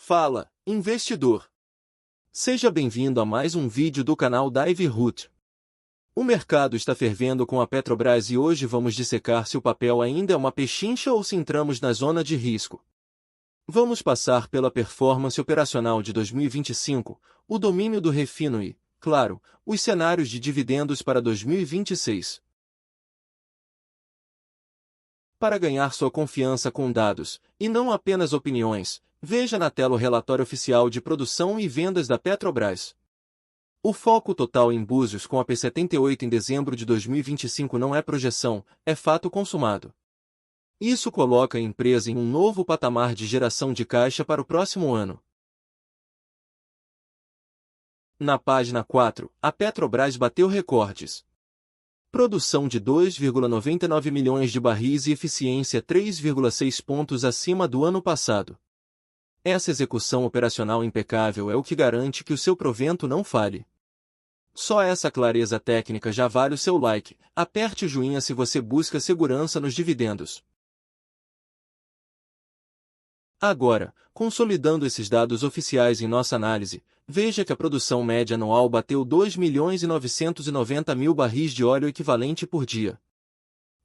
Fala, investidor! Seja bem-vindo a mais um vídeo do canal Dive Root. O mercado está fervendo com a Petrobras e hoje vamos dissecar se o papel ainda é uma pechincha ou se entramos na zona de risco. Vamos passar pela performance operacional de 2025, o domínio do refino e, claro, os cenários de dividendos para 2026. Para ganhar sua confiança com dados, e não apenas opiniões, veja na tela o relatório oficial de produção e vendas da Petrobras. O foco total em Búzios com a P78 em dezembro de 2025 não é projeção, é fato consumado. Isso coloca a empresa em um novo patamar de geração de caixa para o próximo ano. Na página 4, a Petrobras bateu recordes. Produção de 2,99 milhões de barris e eficiência 3,6 pontos acima do ano passado. Essa execução operacional impecável é o que garante que o seu provento não falhe. Só essa clareza técnica já vale o seu like. Aperte o joinha se você busca segurança nos dividendos. Agora, consolidando esses dados oficiais em nossa análise, veja que a produção média anual bateu 2.990.000 barris de óleo equivalente por dia.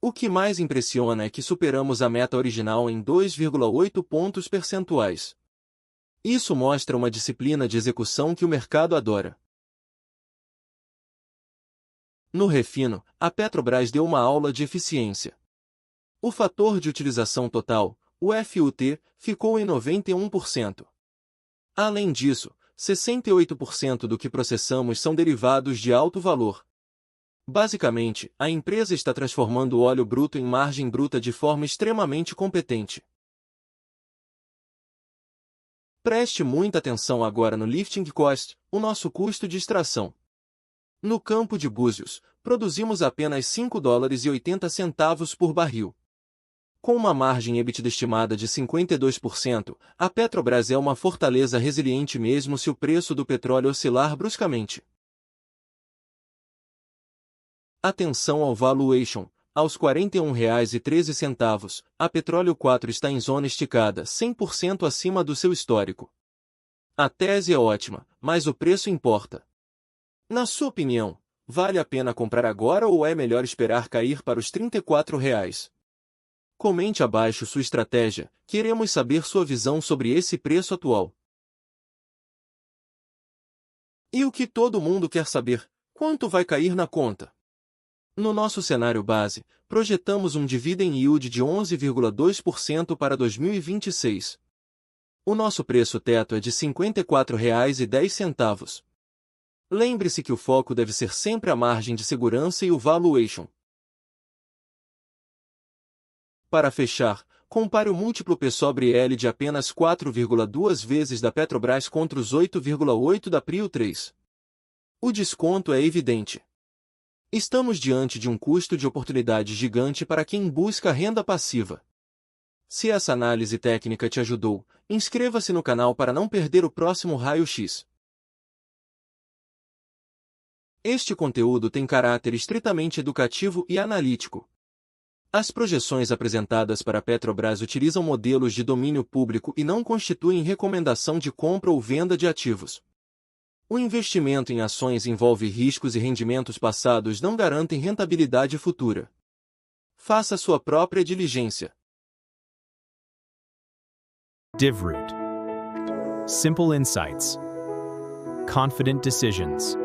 O que mais impressiona é que superamos a meta original em 2,8 pontos percentuais. Isso mostra uma disciplina de execução que o mercado adora. No refino, a Petrobras deu uma aula de eficiência. O fator de utilização total, o FUT, ficou em 91%. Além disso, 68% do que processamos são derivados de alto valor. Basicamente, a empresa está transformando o óleo bruto em margem bruta de forma extremamente competente. Preste muita atenção agora no lifting cost, o nosso custo de extração. No campo de Búzios, produzimos apenas $5,80 por barril. Com uma margem EBITDA estimada de 52%, a Petrobras é uma fortaleza resiliente mesmo se o preço do petróleo oscilar bruscamente. Atenção ao valuation. Aos R$ 41,13, a Petróleo 4 está em zona esticada 100% acima do seu histórico. A tese é ótima, mas o preço importa. Na sua opinião, vale a pena comprar agora ou é melhor esperar cair para os R$ 34? Comente abaixo sua estratégia, queremos saber sua visão sobre esse preço atual. E o que todo mundo quer saber, quanto vai cair na conta? No nosso cenário base, projetamos um dividend yield de 11,2% para 2026. O nosso preço teto é de R$ 54,10. Lembre-se que o foco deve ser sempre a margem de segurança e o valuation. Para fechar, compare o múltiplo P sobre L de apenas 4,2 vezes da Petrobras contra os 8,8 da Prio 3. O desconto é evidente. Estamos diante de um custo de oportunidade gigante para quem busca renda passiva. Se essa análise técnica te ajudou, inscreva-se no canal para não perder o próximo raio-x. Este conteúdo tem caráter estritamente educativo e analítico. As projeções apresentadas para a Petrobras utilizam modelos de domínio público e não constituem recomendação de compra ou venda de ativos. O investimento em ações envolve riscos e rendimentos passados não garantem rentabilidade futura. Faça sua própria diligência. DivRoot. Simple insights. Confident decisions.